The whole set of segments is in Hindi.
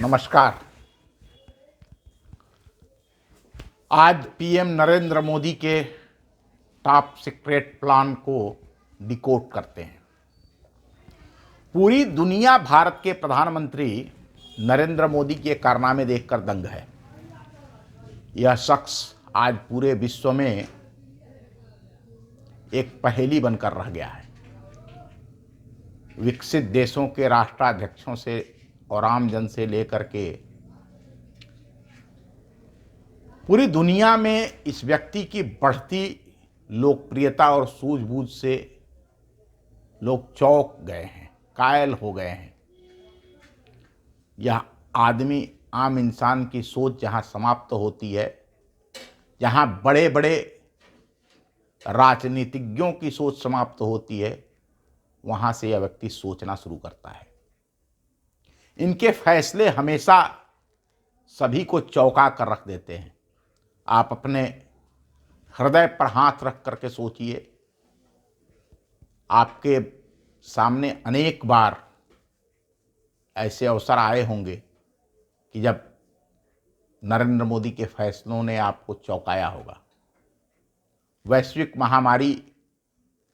नमस्कार। आज पीएम नरेंद्र मोदी के टॉप सीक्रेट प्लान को डिकोड करते हैं। पूरी दुनिया भारत के प्रधानमंत्री नरेंद्र मोदी के कारनामे देखकर दंग है। यह शख्स आज पूरे विश्व में एक पहेली बनकर रह गया है। विकसित देशों के राष्ट्राध्यक्षों से और आम जन से लेकर के पूरी दुनिया में इस व्यक्ति की बढ़ती लोकप्रियता और सूझबूझ से लोग चौंक गए हैं, कायल हो गए हैं। यह आदमी, आम इंसान की सोच जहां समाप्त होती है, जहां बड़े बड़े राजनीतिज्ञों की सोच समाप्त होती है, वहां से यह व्यक्ति सोचना शुरू करता है। इनके फैसले हमेशा सभी को चौंका कर रख देते हैं। आप अपने हृदय पर हाथ रख करके सोचिए, आपके सामने अनेक बार ऐसे अवसर आए होंगे कि जब नरेंद्र मोदी के फैसलों ने आपको चौंकाया होगा। वैश्विक महामारी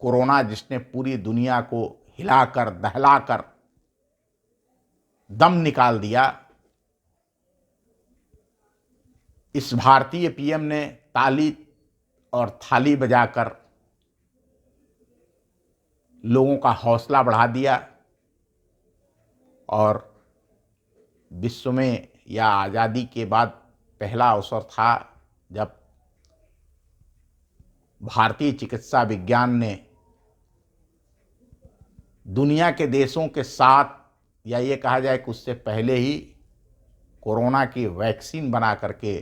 कोरोना, जिसने पूरी दुनिया को हिलाकर दहलाकर दम निकाल दिया, इस भारतीय पीएम ने ताली और थाली बजाकर लोगों का हौसला बढ़ा दिया और विश्व में या आज़ादी के बाद पहला अवसर था जब भारतीय चिकित्सा विज्ञान ने दुनिया के देशों के साथ, या ये कहा जाए कि उससे पहले ही, कोरोना की वैक्सीन बना करके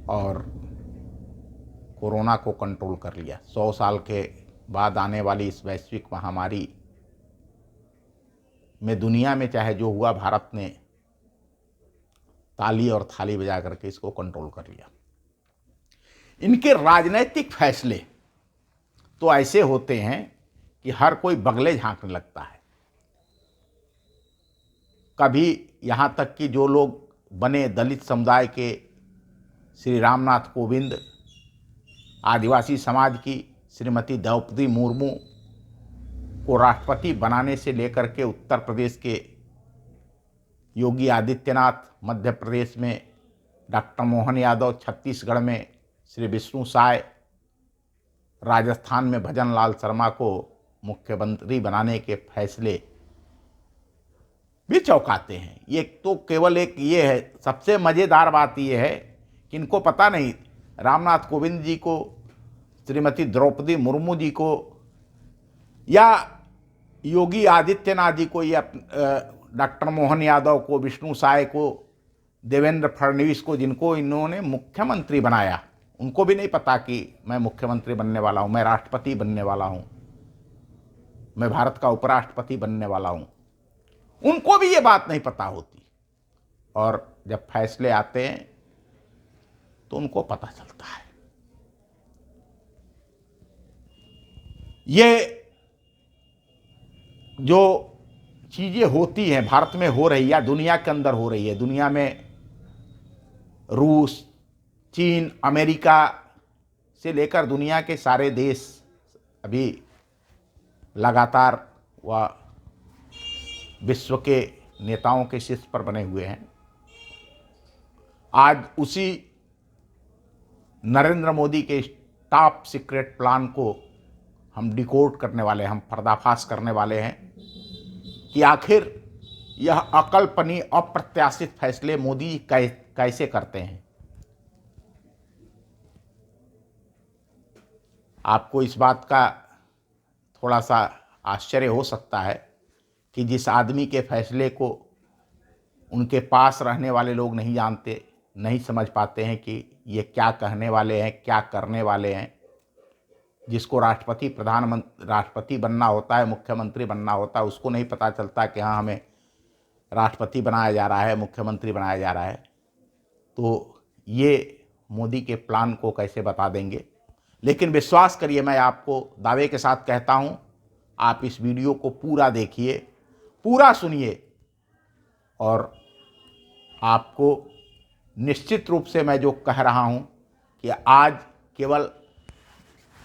और कोरोना को कंट्रोल कर लिया। 100 साल के बाद आने वाली इस वैश्विक महामारी में दुनिया में चाहे जो हुआ, भारत ने ताली और थाली बजा करके इसको कंट्रोल कर लिया। इनके राजनीतिक फैसले तो ऐसे होते हैं कि हर कोई बगले झांकने लगता है। कभी यहाँ तक कि जो लोग बने दलित समुदाय के श्री रामनाथ कोविंद, आदिवासी समाज की श्रीमती द्रौपदी मुर्मू को राष्ट्रपति बनाने से लेकर के उत्तर प्रदेश के योगी आदित्यनाथ, मध्य प्रदेश में डॉक्टर मोहन यादव, छत्तीसगढ़ में श्री विष्णु साय, राजस्थान में भजन लाल शर्मा को मुख्यमंत्री बनाने के फैसले भी चौंकाते हैं। ये तो केवल एक ये है। सबसे मज़ेदार बात ये है कि इनको पता नहीं, रामनाथ कोविंद जी को, श्रीमती द्रौपदी मुर्मू जी को, या योगी आदित्यनाथ जी को, या डॉक्टर मोहन यादव को, विष्णु साय को, देवेंद्र फडणवीस को, जिनको इन्होंने मुख्यमंत्री बनाया, उनको भी नहीं पता कि मैं मुख्यमंत्री बनने वाला हूँ, मैं राष्ट्रपति बनने वाला हूँ, मैं भारत का उपराष्ट्रपति बनने वाला हूँ। उनको भी ये बात नहीं पता होती, और जब फैसले आते हैं तो उनको पता चलता है। ये जो चीज़ें होती हैं, भारत में हो रही है या दुनिया के अंदर हो रही है, दुनिया में रूस, चीन, अमेरिका से लेकर दुनिया के सारे देश अभी लगातार वह विश्व के नेताओं के शीर्ष पर बने हुए हैं। आज उसी नरेंद्र मोदी के टॉप सीक्रेट प्लान को हम डिकोड करने वाले हैं, हम पर्दाफाश करने वाले हैं कि आखिर यह अकल्पनीय, अप्रत्याशित फैसले मोदी कैसे करते हैं। आपको इस बात का थोड़ा सा आश्चर्य हो सकता है कि जिस आदमी के फैसले को उनके पास रहने वाले लोग नहीं जानते, नहीं समझ पाते हैं कि ये क्या कहने वाले हैं, क्या करने वाले हैं, जिसको राष्ट्रपति बनना होता है, मुख्यमंत्री बनना होता है, उसको नहीं पता चलता कि हाँ, हमें राष्ट्रपति बनाया जा रहा है, मुख्यमंत्री बनाया जा रहा है, तो ये मोदी के प्लान को कैसे बता देंगे। लेकिन विश्वास करिए, मैं आपको दावे के साथ कहता हूँ, आप इस वीडियो को पूरा देखिए, पूरा सुनिए, और आपको निश्चित रूप से मैं जो कह रहा हूं कि आज केवल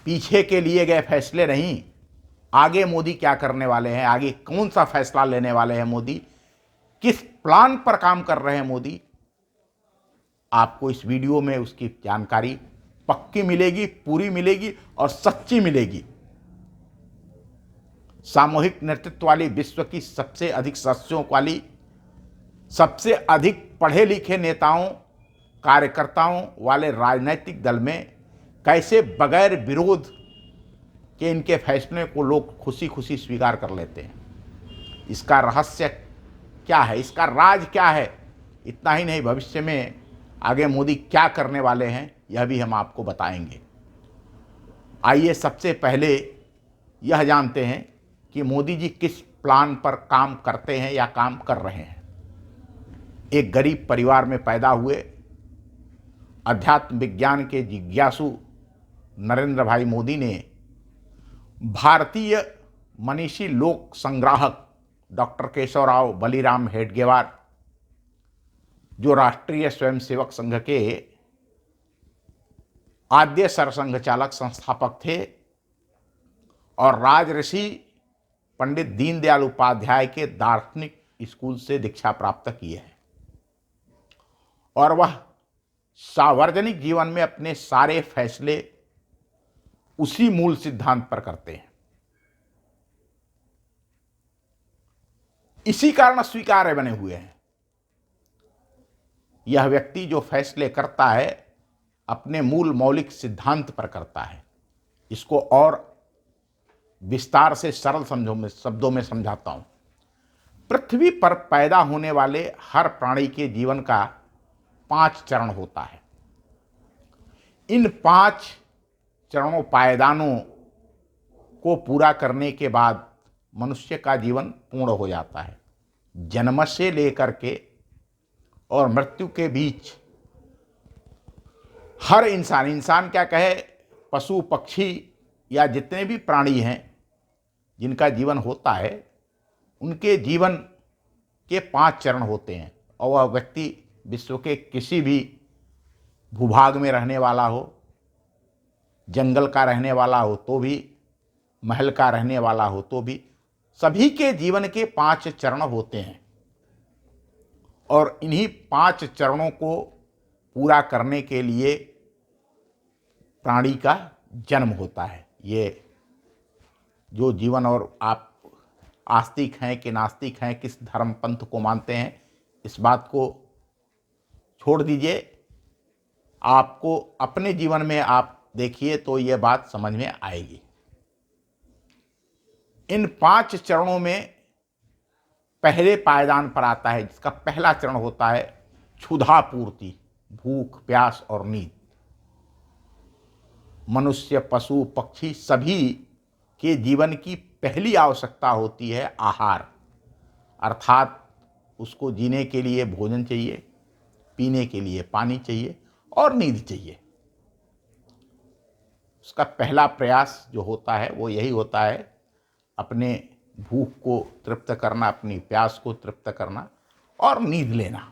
पीछे के लिए गए फैसले नहीं, आगे मोदी क्या करने वाले हैं, आगे कौन सा फैसला लेने वाले हैं मोदी, किस प्लान पर काम कर रहे हैं मोदी, आपको इस वीडियो में उसकी जानकारी पक्की मिलेगी, पूरी मिलेगी और सच्ची मिलेगी। सामूहिक नेतृत्व वाली विश्व की सबसे अधिक सदस्यों वाली, सबसे अधिक पढ़े लिखे नेताओं कार्यकर्ताओं वाले राजनीतिक दल में कैसे बगैर विरोध के इनके फैसले को लोग खुशी खुशी स्वीकार कर लेते हैं। इसका रहस्य क्या है, इसका राज क्या है? इतना ही नहीं, भविष्य में आगे मोदी क्या करने वाले हैं यह भी हम आपको बताएंगे। आइए सबसे पहले यह जानते हैं कि मोदी जी किस प्लान पर काम करते हैं या काम कर रहे हैं। एक गरीब परिवार में पैदा हुए अध्यात्म विज्ञान के जिज्ञासु नरेंद्र भाई मोदी ने भारतीय मनीषी लोक संग्राहक डॉक्टर केशवराव बलिराम हेडगेवार, जो राष्ट्रीय स्वयंसेवक संघ के आद्य सरसंघचालक संस्थापक थे और राजऋषि पंडित दीनदयाल उपाध्याय के दार्शनिक स्कूल से दीक्षा प्राप्त किए हैं, और वह सार्वजनिक जीवन में अपने सारे फैसले उसी मूल सिद्धांत पर करते हैं। इसी कारण स्वीकार्य बने हुए हैं। यह व्यक्ति जो फैसले करता है अपने मूल मौलिक सिद्धांत पर करता है। इसको और विस्तार से सरल शब्दों में समझाता हूं। पृथ्वी पर पैदा होने वाले हर प्राणी के जीवन का 5 चरण होता है। इन 5 चरणों पायदानों को पूरा करने के बाद मनुष्य का जीवन पूर्ण हो जाता है। जन्म से लेकर के और मृत्यु के बीच हर इंसान क्या कहे, पशु पक्षी या जितने भी प्राणी हैं जिनका जीवन होता है, उनके जीवन के 5 चरण होते हैं। और वह व्यक्ति विश्व के किसी भी भूभाग में रहने वाला हो, जंगल का रहने वाला हो तो भी, महल का रहने वाला हो तो भी, सभी के जीवन के 5 चरण होते हैं। और इन्हीं 5 चरणों को पूरा करने के लिए प्राणी का जन्म होता है। ये जो जीवन, और आप आस्तिक हैं कि नास्तिक हैं, किस धर्म पंथ को मानते हैं, इस बात को छोड़ दीजिए। आपको अपने जीवन में आप देखिए तो ये बात समझ में आएगी। इन 5 चरणों में पहले पायदान पर आता है, जिसका पहला चरण होता है क्षुधा पूर्ति, भूख प्यास और नींद। मनुष्य पशु पक्षी सभी के जीवन की पहली आवश्यकता होती है आहार, अर्थात उसको जीने के लिए भोजन चाहिए, पीने के लिए पानी चाहिए और नींद चाहिए। उसका पहला प्रयास जो होता है वो यही होता है, अपने भूख को तृप्त करना, अपनी प्यास को तृप्त करना और नींद लेना।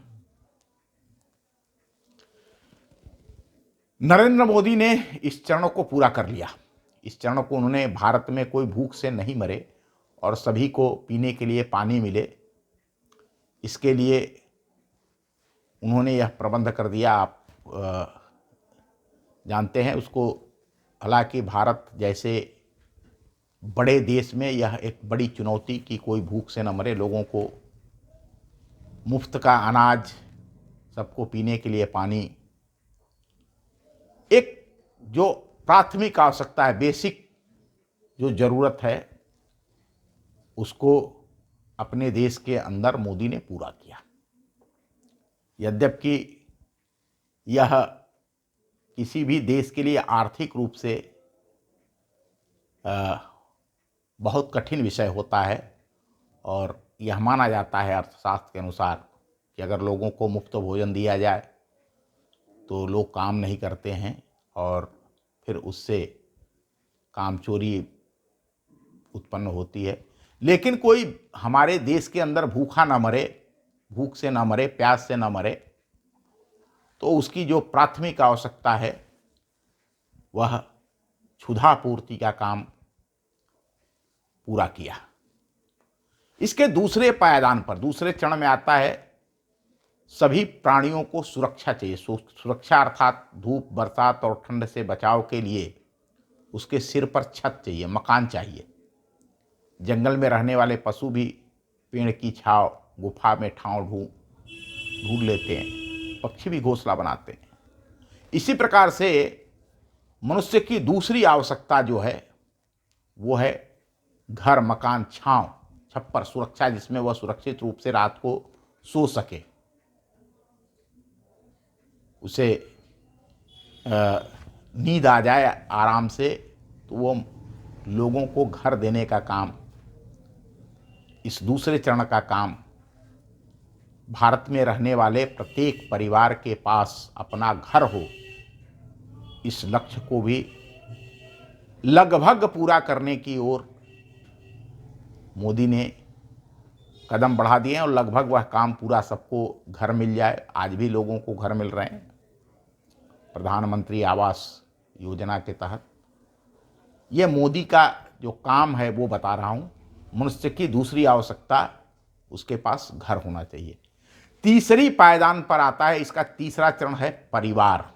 नरेंद्र मोदी ने इस चरण को पूरा कर लिया। इस चरण को उन्होंने, भारत में कोई भूख से नहीं मरे और सभी को पीने के लिए पानी मिले, इसके लिए उन्होंने यह प्रबंध कर दिया। आप जानते हैं उसको। हालांकि भारत जैसे बड़े देश में यह एक बड़ी चुनौती कि कोई भूख से न मरे, लोगों को मुफ्त का अनाज, सबको पीने के लिए पानी, एक जो प्राथमिक आवश्यकता है, बेसिक जो ज़रूरत है, उसको अपने देश के अंदर मोदी ने पूरा किया। यद्यपि यह किसी भी देश के लिए आर्थिक रूप से बहुत कठिन विषय होता है, और यह माना जाता है अर्थशास्त्र के अनुसार कि अगर लोगों को मुफ्त भोजन दिया जाए तो लोग काम नहीं करते हैं और फिर उससे कामचोरी उत्पन्न होती है। लेकिन कोई हमारे देश के अंदर भूखा ना मरे, भूख से न मरे, प्यास से न मरे, तो उसकी जो प्राथमिक आवश्यकता है वह क्षुधा पूर्ति का काम पूरा किया। इसके दूसरे पायदान पर, दूसरे चरण में आता है सभी प्राणियों को सुरक्षा चाहिए। सुरक्षा अर्थात धूप, बरसात और ठंड से बचाव के लिए उसके सिर पर छत चाहिए, मकान चाहिए। जंगल में रहने वाले पशु भी पेड़ की छांव, गुफा में ठांव ढूंढ लेते हैं, पक्षी भी घोंसला बनाते हैं। इसी प्रकार से मनुष्य की दूसरी आवश्यकता जो है वो है घर, मकान, छांव, छप्पर, सुरक्षा, जिसमें वह सुरक्षित रूप से रात को सो सके, उसे नींद आ जाए आराम से। तो वो लोगों को घर देने का काम, इस दूसरे चरण का काम भारत में रहने वाले प्रत्येक परिवार के पास अपना घर हो, इस लक्ष्य को भी लगभग पूरा करने की ओर मोदी ने कदम बढ़ा दिए हैं और लगभग वह काम पूरा, सबको घर मिल जाए। आज भी लोगों को घर मिल रहे हैं प्रधानमंत्री आवास योजना के तहत। यह मोदी का जो काम है वो बता रहा हूँ। मनुष्य की दूसरी आवश्यकता, उसके पास घर होना चाहिए। तीसरी पायदान पर आता है, इसका तीसरा चरण है परिवार।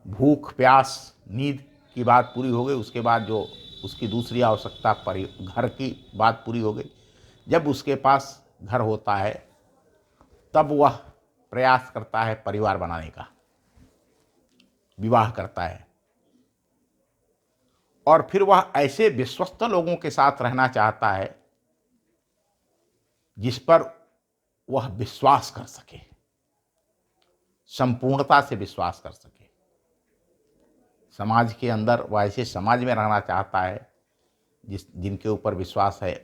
भूख, प्यास, नींद की बात पूरी हो गई, उसके बाद जो उसकी दूसरी आवश्यकता घर की बात पूरी हो गई। जब उसके पास घर होता है तब वह प्रयास करता है परिवार बनाने का, विवाह करता है, और फिर वह ऐसे विश्वस्त लोगों के साथ रहना चाहता है जिस पर वह विश्वास कर सके, संपूर्णता से विश्वास कर सके। समाज के अंदर वह ऐसे समाज में रहना चाहता है जिनके ऊपर विश्वास है।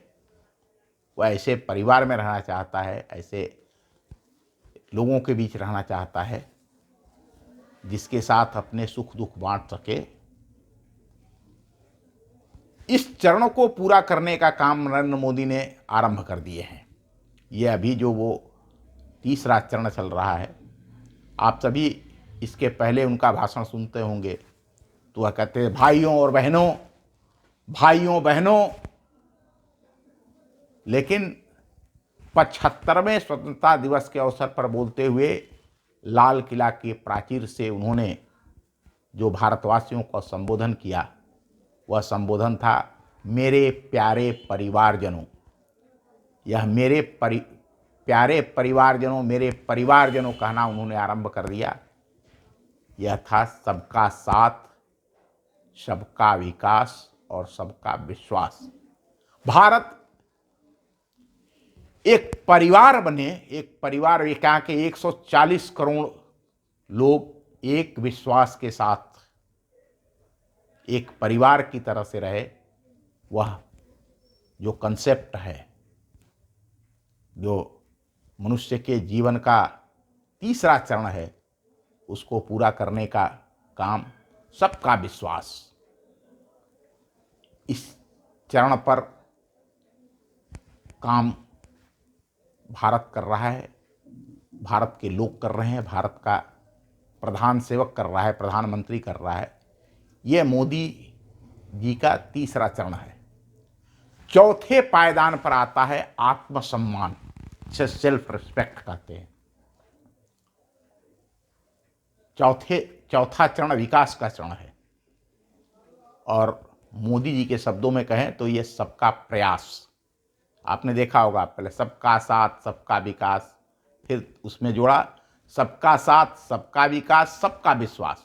वह ऐसे परिवार में रहना चाहता है, ऐसे लोगों के बीच रहना चाहता है जिसके साथ अपने सुख दुख बांट सके। इस चरण को पूरा करने का काम नरेंद्र मोदी ने आरंभ कर दिए हैं। यह अभी जो वो तीसरा चरण चल रहा है, आप सभी इसके पहले उनका भाषण सुनते होंगे, तो वह कहते हैं भाइयों और बहनों, भाइयों बहनों। लेकिन 75वें स्वतंत्रता दिवस के अवसर पर बोलते हुए लाल किला के प्राचीर से उन्होंने जो भारतवासियों को संबोधन किया, वह संबोधन था मेरे प्यारे परिवारजनों। यह मेरे प्यारे परिवारजनों, मेरे परिवारजनों कहना उन्होंने आरंभ कर दिया। यह था सबका साथ, सबका विकास और सबका विश्वास। भारत एक परिवार बने, एक परिवार, यहाँ के 140 करोड़ लोग एक विश्वास के साथ एक परिवार की तरह से रहे। वह जो कंसेप्ट है, जो मनुष्य के जीवन का तीसरा चरण है, उसको पूरा करने का काम सबका विश्वास, इस चरण पर काम भारत कर रहा है, भारत के लोग कर रहे हैं, भारत का प्रधान सेवक कर रहा है, प्रधानमंत्री कर रहा है। यह मोदी जी का तीसरा चरण है। चौथे पायदान पर आता है आत्मसम्मान, जिसे सेल्फ रिस्पेक्ट कहते हैं। चौथा चरण विकास का चरण है, और मोदी जी के शब्दों में कहें तो यह सबका प्रयास। आपने देखा होगा, पहले सबका साथ, सबका विकास, फिर उसमें जोड़ा सबका साथ, सबका विकास, सबका विश्वास,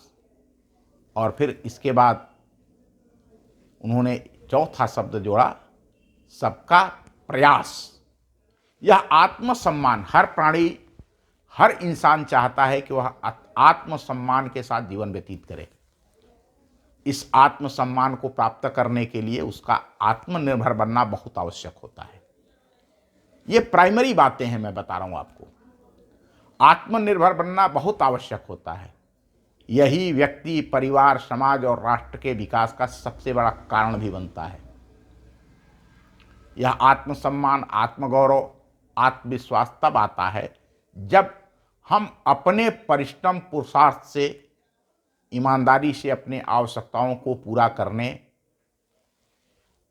और फिर इसके बाद उन्होंने चौथा शब्द जोड़ा सबका प्रयास। यह आत्मसम्मान, हर प्राणी, हर इंसान चाहता है कि वह आत्मसम्मान के साथ जीवन व्यतीत करे। इस आत्मसम्मान को प्राप्त करने के लिए उसका आत्मनिर्भर बनना बहुत आवश्यक होता है। ये प्राइमरी बातें हैं, मैं बता रहा हूं आपको। आत्मनिर्भर बनना बहुत आवश्यक होता है। यही व्यक्ति, परिवार, समाज और राष्ट्र के विकास का सबसे बड़ा कारण भी बनता है। यह आत्मसम्मान, आत्मगौरव, आत्मविश्वास तब आता है जब हम अपने परिश्रम पुरुषार्थ से, ईमानदारी से अपने आवश्यकताओं को पूरा करने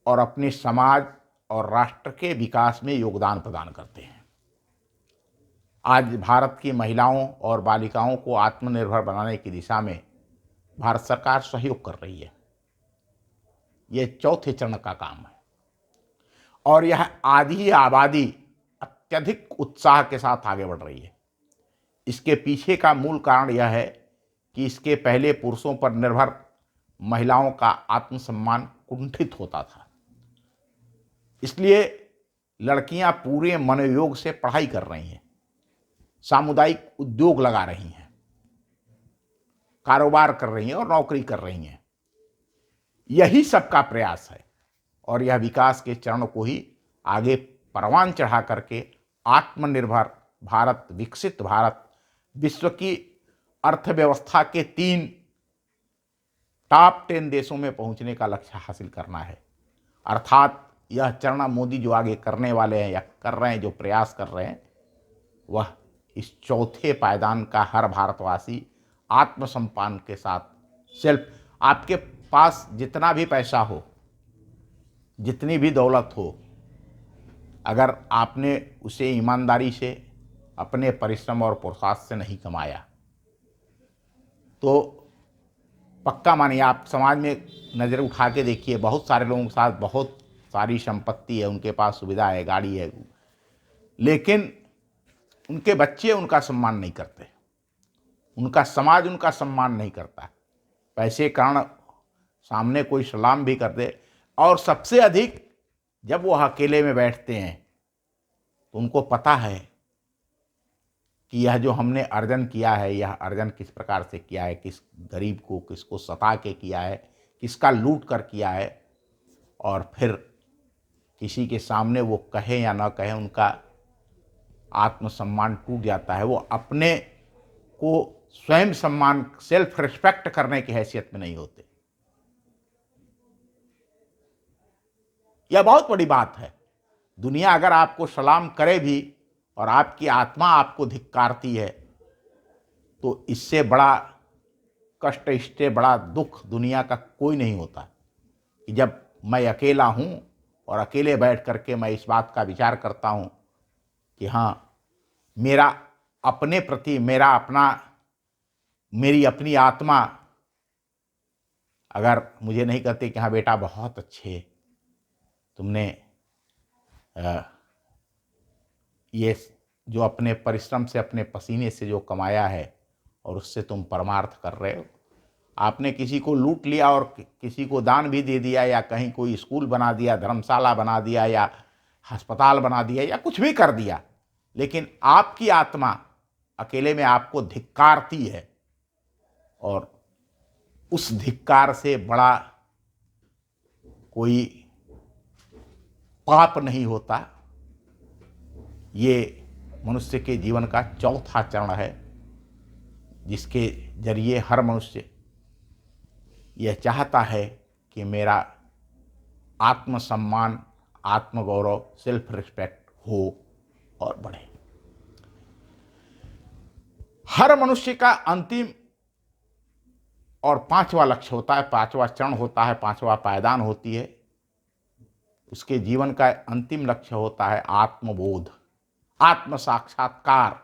और अपने समाज और राष्ट्र के विकास में योगदान प्रदान करते हैं। आज भारत की महिलाओं और बालिकाओं को आत्मनिर्भर बनाने की दिशा में भारत सरकार सहयोग कर रही है। यह चौथे चरण का काम है और यह आधी आबादी अत्यधिक उत्साह के साथ आगे बढ़ रही है। इसके पीछे का मूल कारण यह है कि इसके पहले पुरुषों पर निर्भर महिलाओं का आत्मसम्मान कुंठित होता था। इसलिए लड़कियां पूरे मनोयोग से पढ़ाई कर रही हैं, सामुदायिक उद्योग लगा रही हैं, कारोबार कर रही हैं और नौकरी कर रही हैं। यही सबका प्रयास है और यह विकास के चरण को ही आगे परवान चढ़ा करके आत्मनिर्भर भारत, विकसित भारत, विश्व की अर्थव्यवस्था के 3 टॉप 10 देशों में पहुंचने का लक्ष्य हासिल करना है। अर्थात यह चरण मोदी जो आगे करने वाले हैं या कर रहे हैं, जो प्रयास कर रहे हैं, वह इस चौथे पायदान का हर भारतवासी आत्मसम्मान के साथ सेल्फ, आपके पास जितना भी पैसा हो, जितनी भी दौलत हो, अगर आपने उसे ईमानदारी से, अपने परिश्रम और पुरुषार्थ से नहीं कमाया, तो पक्का मानिए, आप समाज में नज़र उठा के देखिए, बहुत सारे लोगों के साथ बहुत सारी संपत्ति है, उनके पास सुविधा है, गाड़ी है, लेकिन उनके बच्चे उनका सम्मान नहीं करते, उनका समाज उनका सम्मान नहीं करता। पैसे के कारण सामने कोई सलाम भी कर दे, और सबसे अधिक जब वो अकेले में बैठते हैं तो उनको पता है कि यह जो हमने अर्जन किया है, यह अर्जन किस प्रकार से किया है, किस गरीब को, किसको सता के किया है, किसका लूट कर किया है, और फिर किसी के सामने वो कहे या ना कहे, उनका आत्मसम्मान टूट जाता है। वो अपने को स्वयं सम्मान, सेल्फ रिस्पेक्ट करने की हैसियत में नहीं होते। यह बहुत बड़ी बात है। दुनिया अगर आपको सलाम करे भी और आपकी आत्मा आपको धिक्कारती है, तो इससे बड़ा कष्ट, इससे बड़ा दुख दुनिया का कोई नहीं होता कि जब मैं अकेला हूँ और अकेले बैठ करके मैं इस बात का विचार करता हूँ कि हाँ, मेरा अपने प्रति, मेरी अपनी आत्मा अगर मुझे नहीं कहते कि हाँ बेटा बहुत अच्छे, तुमने ये जो अपने परिश्रम से, अपने पसीने से जो कमाया है और उससे तुम परमार्थ कर रहे हो, आपने किसी को लूट लिया और किसी को दान भी दे दिया, या कहीं कोई स्कूल बना दिया, धर्मशाला बना दिया, या अस्पताल बना दिया, या कुछ भी कर दिया, लेकिन आपकी आत्मा अकेले में आपको धिक्कारती है, और उस धिक्कार से बड़ा कोई पाप नहीं होता। ये मनुष्य के जीवन का चौथा चरण है, जिसके जरिए हर मनुष्य यह चाहता है कि मेरा आत्मसम्मान, आत्मगौरव, सेल्फ रिस्पेक्ट हो और बढ़े। हर मनुष्य का अंतिम और 5वां लक्ष्य होता है, 5वां चरण होता है, 5वां पायदान होती है। उसके जीवन का अंतिम लक्ष्य होता है आत्मबोध, आत्म साक्षात्कार,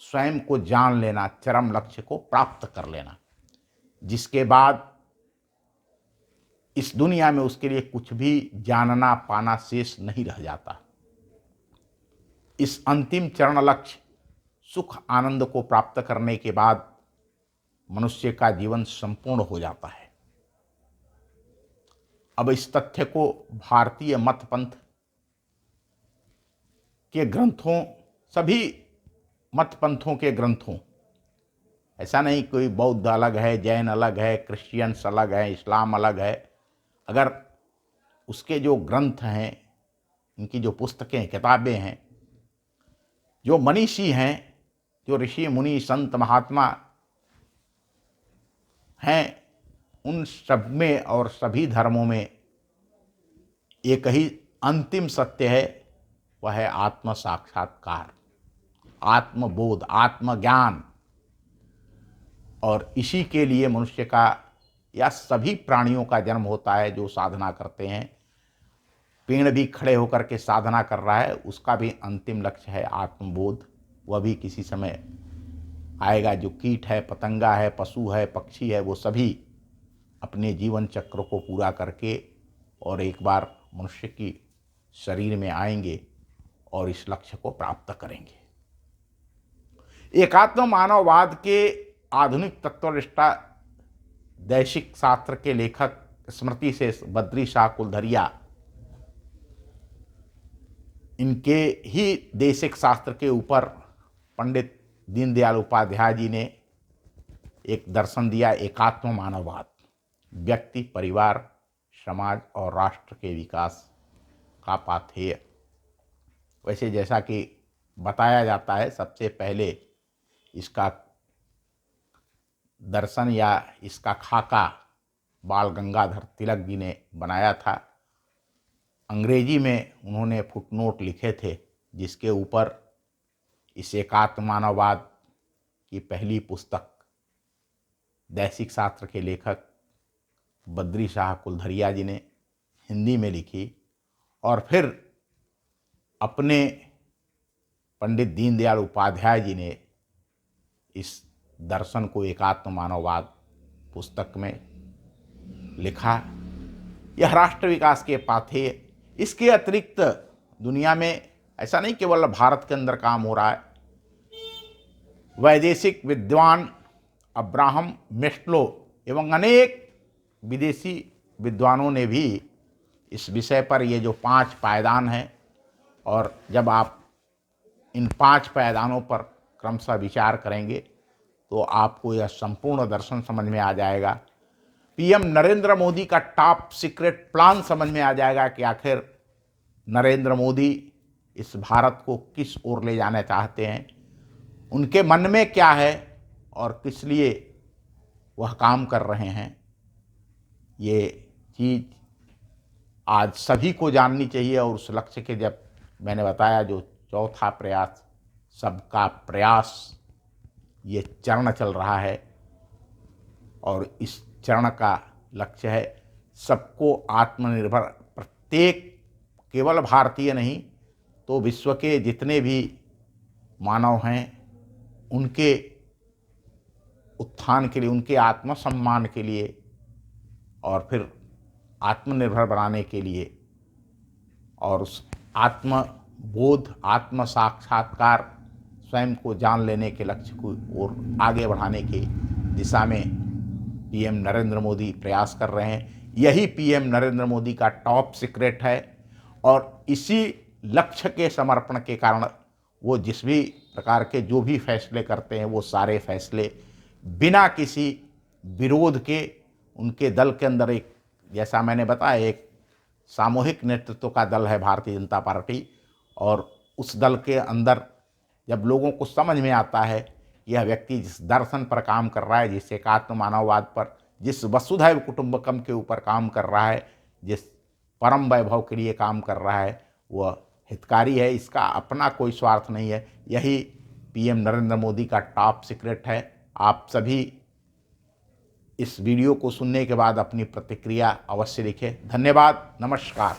स्वयं को जान लेना, चरम लक्ष्य को प्राप्त कर लेना, जिसके बाद इस दुनिया में उसके लिए कुछ भी जानना पाना शेष नहीं रह जाता। इस अंतिम चरण लक्ष्य सुख आनंद को प्राप्त करने के बाद मनुष्य का जीवन संपूर्ण हो जाता है। अब इस तथ्य को भारतीय मत पंथ के ग्रंथों, सभी मत पंथों के ग्रंथों, ऐसा नहीं कोई बौद्ध अलग है, जैन अलग है, क्रिश्चियंस अलग है, इस्लाम अलग है, अगर उसके जो ग्रंथ हैं, इनकी जो पुस्तकें, किताबें हैं, जो मनीषी हैं, जो ऋषि मुनि संत महात्मा हैं, उन सब में और सभी धर्मों में एक ही अंतिम सत्य है वह है आत्म साक्षात्कार, आत्मबोध, आत्मज्ञान। और इसी के लिए मनुष्य का या सभी प्राणियों का जन्म होता है जो साधना करते हैं। पेड़ भी खड़े होकर के साधना कर रहा है, उसका भी अंतिम लक्ष्य है आत्मबोध। वह भी किसी समय आएगा। जो कीट है, पतंगा है, पशु है, पक्षी है, वो सभी अपने जीवन चक्र को पूरा करके और एक बार मनुष्य की शरीर में आएंगे और इस लक्ष्य को प्राप्त करेंगे। एकात्म मानववाद के आधुनिक तत्वनिष्ठा दैशिक शास्त्र के लेखक स्मृति से बद्री शाह कुलधरिया, इनके ही देशिक शास्त्र के ऊपर पंडित दीनदयाल उपाध्याय जी ने एक दर्शन दिया, एकात्म मानववाद। व्यक्ति, परिवार, समाज और राष्ट्र के विकास का पाथेय। वैसे जैसा कि बताया जाता है, सबसे पहले इसका दर्शन या इसका खाका बाल गंगाधर तिलक जी ने बनाया था। अंग्रेजी में उन्होंने फुटनोट लिखे थे जिसके ऊपर इस एकात्म मानववाद की पहली पुस्तक दैशिक शास्त्र के लेखक बद्री शाह कुलधरिया जी ने हिंदी में लिखी। और फिर अपने पंडित दीनदयाल उपाध्याय जी ने इस दर्शन को एकात्म मानववाद पुस्तक में लिखा। यह राष्ट्र विकास के पाथेय। इसके अतिरिक्त दुनिया में ऐसा नहीं केवल भारत के अंदर काम हो रहा है, वैदेशिक विद्वान अब्राहम मेस्लो एवं अनेक विदेशी विद्वानों ने भी इस विषय पर ये जो 5 पायदान हैं, और जब आप इन 5 पायदानों पर क्रमशः विचार करेंगे तो आपको यह संपूर्ण दर्शन समझ में आ जाएगा। पीएम नरेंद्र मोदी का टॉप सीक्रेट प्लान समझ में आ जाएगा कि आखिर नरेंद्र मोदी इस भारत को किस ओर ले जाना चाहते हैं, उनके मन में क्या है और किस लिए वह काम कर रहे हैं। ये चीज़ आज सभी को जाननी चाहिए। और उस लक्ष्य के, जब मैंने बताया जो चौथा प्रयास, सबका प्रयास, ये चरण चल रहा है और इस चरण का लक्ष्य है सबको आत्मनिर्भर, प्रत्येक, केवल भारतीय नहीं तो विश्व के जितने भी मानव हैं उनके उत्थान के लिए, उनके आत्मसम्मान के लिए और फिर आत्मनिर्भर बनाने के लिए और उस आत्मबोध, आत्म साक्षात्कार, स्वयं को जान लेने के लक्ष्य को और आगे बढ़ाने की दिशा में पीएम नरेंद्र मोदी प्रयास कर रहे हैं। यही पीएम नरेंद्र मोदी का टॉप सीक्रेट है और इसी लक्ष्य के समर्पण के कारण वो जिस भी प्रकार के जो भी फैसले करते हैं वो सारे फैसले बिना किसी विरोध के, उनके दल के अंदर एक, जैसा मैंने बताया, एक सामूहिक नेतृत्व का दल है भारतीय जनता पार्टी, और उस दल के अंदर जब लोगों को समझ में आता है कि यह व्यक्ति जिस दर्शन पर काम कर रहा है, जिस एकात्म मानववाद पर, जिस वसुधैव कुटुंबकम के ऊपर काम कर रहा है, जिस परम वैभव के लिए काम कर रहा है, वह हितकारी है, इसका अपना कोई स्वार्थ नहीं है। यही पीएम नरेंद्र मोदी का टॉप सीक्रेट है। आप सभी इस वीडियो को सुनने के बाद अपनी प्रतिक्रिया अवश्य लिखें। धन्यवाद, नमस्कार।